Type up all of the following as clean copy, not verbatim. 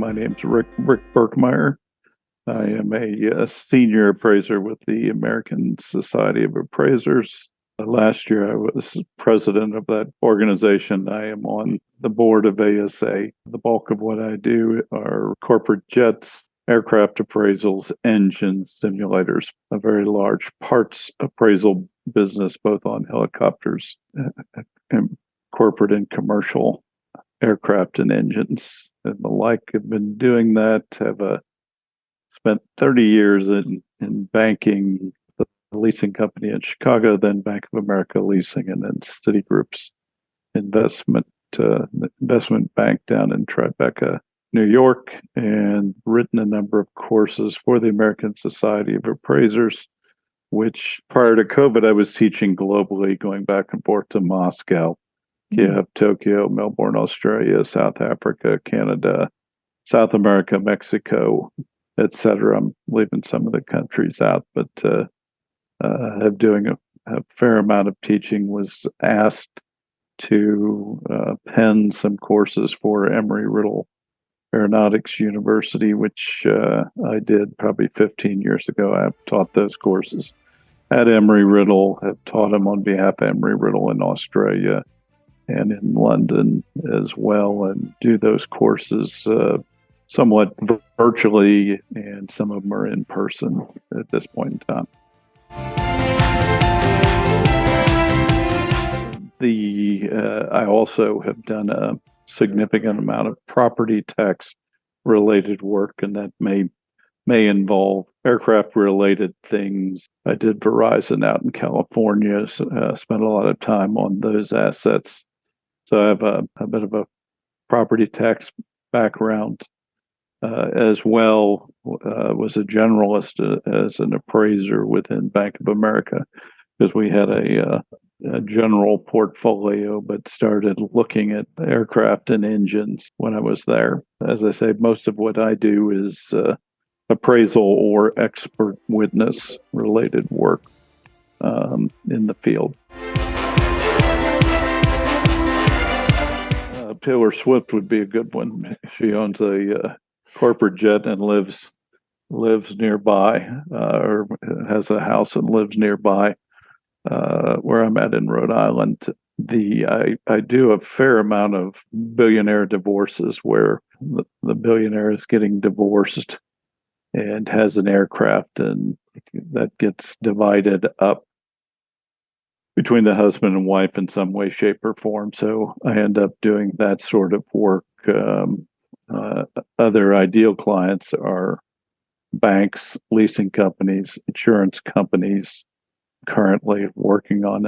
My name's Rick Berkemeier. I am a senior appraiser with the American Society of Appraisers. Last year, I was president of that organization. I am on the board of ASA. The bulk of what I do are corporate jets, aircraft appraisals, engines, simulators, a very large parts appraisal business, both on helicopters and corporate and commercial aircraft and engines and the like. I've been doing that. Spent 30 years in banking, the leasing company in Chicago, then Bank of America Leasing, and then Citigroup's investment bank down in Tribeca, New York, and written a number of courses for the American Society of Appraisers, which prior to COVID, I was teaching globally, going back and forth to Moscow, Kiev, Tokyo, Melbourne, Australia, South Africa, Canada, South America, Mexico, etc. I'm leaving some of the countries out, but have doing a fair amount of teaching. Was asked to pen some courses for Emory Riddle Aeronautics University, which I did probably 15 years ago. I've taught those courses at Emory Riddle, have taught them on behalf of Emory Riddle in Australia and in London as well, and do those courses somewhat virtually, and some of them are in person at this point in time. I also have done a significant amount of property tax related work, and that may involve aircraft related things. I did Verizon out in California, spent a lot of time on those assets. So I have a bit of a property tax background as well. Was a generalist as an appraiser within Bank of America, because we had a general portfolio, but started looking at aircraft and engines when I was there. As I say, most of what I do is appraisal or expert witness related work in the field. Taylor Swift would be a good one. She owns a corporate jet and lives nearby, or has a house and lives nearby where I'm at in Rhode Island. I do a fair amount of billionaire divorces, where the billionaire is getting divorced and has an aircraft, and that gets divided up between the husband and wife in some way, shape, or form. So I end up doing that sort of work. Other ideal clients are banks, leasing companies, insurance companies. Currently working on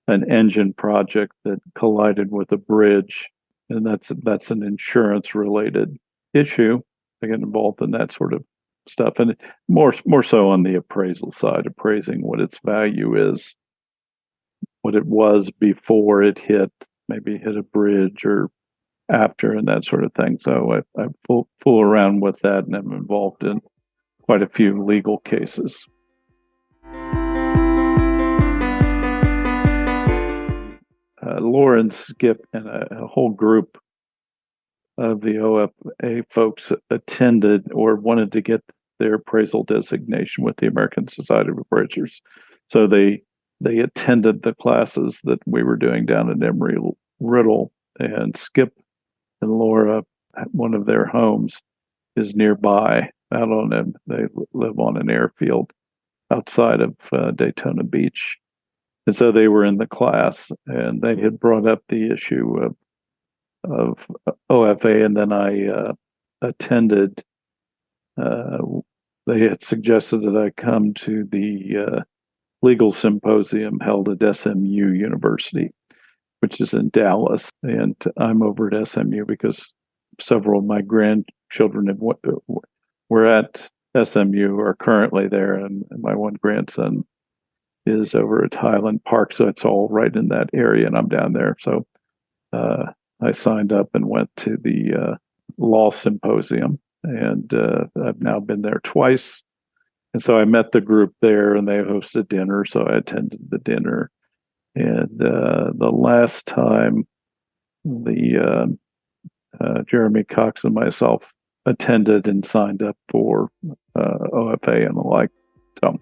an engine project that collided with a bridge, and that's an insurance related issue. I get involved in that sort of stuff, and more so on the appraisal side, appraising what its value is, what it was before it maybe hit a bridge or after, and that sort of thing. So I fool around with that, and I'm involved in quite a few legal cases. Laura, Skip, and a whole group of the OFA folks attended or wanted to get their appraisal designation with the American Society of Appraisers. So they attended the classes that we were doing down at Emory Riddle, and Skip and Laura, one of their homes is nearby. They live on an airfield outside of Daytona Beach. And so they were in the class, and they had brought up the issue of OFA, and then I attended. They had suggested that I come to the legal symposium held at SMU University, which is in Dallas. And I'm over at SMU because several of my grandchildren were at SMU, are currently there, and my one grandson is over at Highland Park, so it's all right in that area, and I'm down there. So I signed up and went to the law symposium, and I've now been there twice. And so I met the group there, and they hosted dinner, so I attended the dinner. And the last time, Jeremy Cox and myself attended and signed up for OFA and the like. So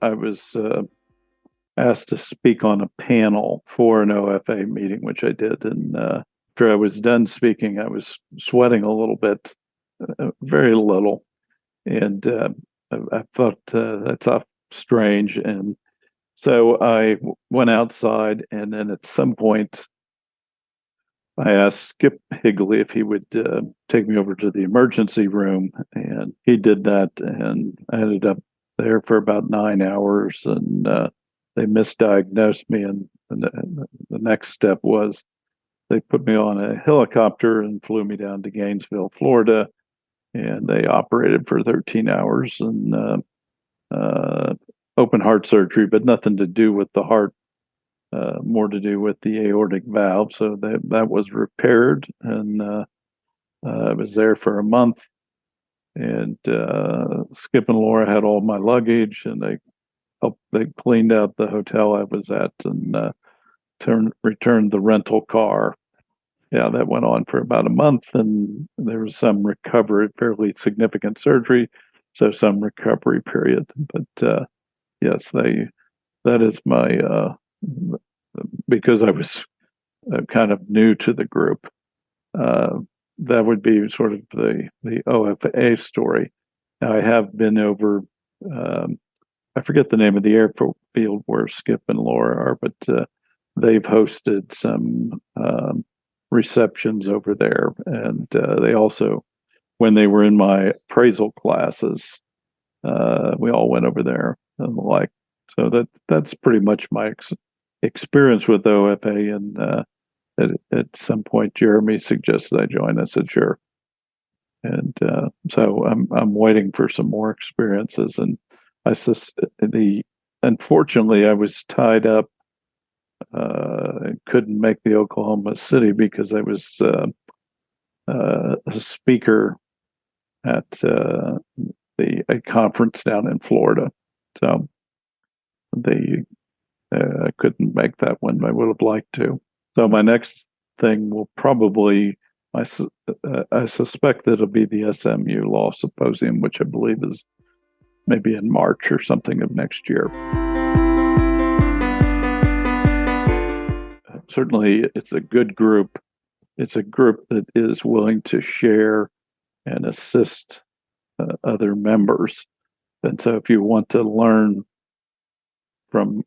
I was asked to speak on a panel for an OFA meeting, which I did. And after I was done speaking, I was sweating a little bit, very little. And I thought that's strange. And so I went outside, and then at some point, I asked Skip Higley if he would take me over to the emergency room, and he did that. And I ended up there for about 9 hours, and they misdiagnosed me. And the next step was they put me on a helicopter and flew me down to Gainesville, Florida, and they operated for 13 hours and open heart surgery, but nothing to do with the heart, more to do with the aortic valve. So that was repaired, and I was there for a month. And Skip and Laura had all my luggage, and they cleaned out the hotel I was at and returned the rental car. Yeah, that went on for about a month, and there was some recovery, fairly significant surgery, so some recovery period. But yes, that is my because I was kind of new to the group. That would be sort of the OFA story. Now, I have been over. I forget the name of the airfield where Skip and Laura are, but they've hosted some receptions over there, and they also, when they were in my appraisal classes, we all went over there and the like. So that's pretty much my experience with OFA. And at some point, Jeremy suggested I join. I said sure, and so I'm waiting for some more experiences. And unfortunately, I was tied up. Couldn't make the Oklahoma City because I was a speaker at a conference down in Florida. So I couldn't make that one. I would have liked to. So my next thing will probably, I suspect that it'll be the SMU Law Symposium, which I believe is maybe in March or something of next year. Certainly, it's a good group. It's a group that is willing to share and assist other members. And so if you want to learn from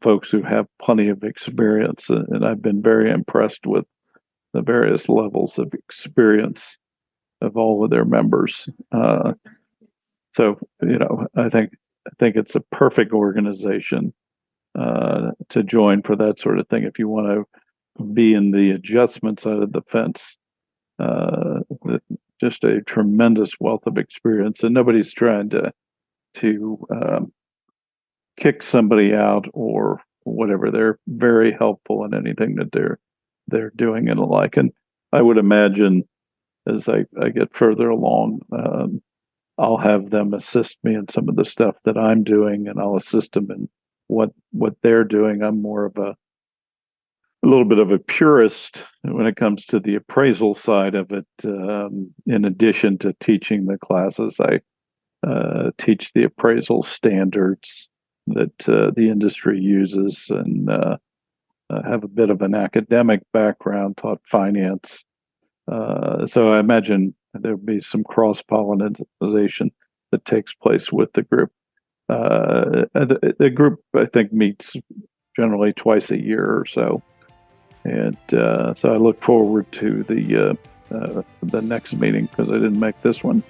folks who have plenty of experience, and I've been very impressed with the various levels of experience of all of their members. So, I think it's a perfect organization to join for that sort of thing. If you want to be in the adjustment side of the fence, just a tremendous wealth of experience, and nobody's trying to kick somebody out or whatever. They're very helpful in anything that they're doing and the like. And I would imagine as I get further along, I'll have them assist me in some of the stuff that I'm doing, and I'll assist them in what they're doing. I'm more of a little bit of a purist when it comes to the appraisal side of it. In addition to teaching the classes, I teach the appraisal standards that the industry uses, and have a bit of an academic background, taught finance. So I imagine there'll be some cross-pollination that takes place with the group. The group, I think, meets generally twice a year or so. And so I look forward to the next meeting because I didn't make this one.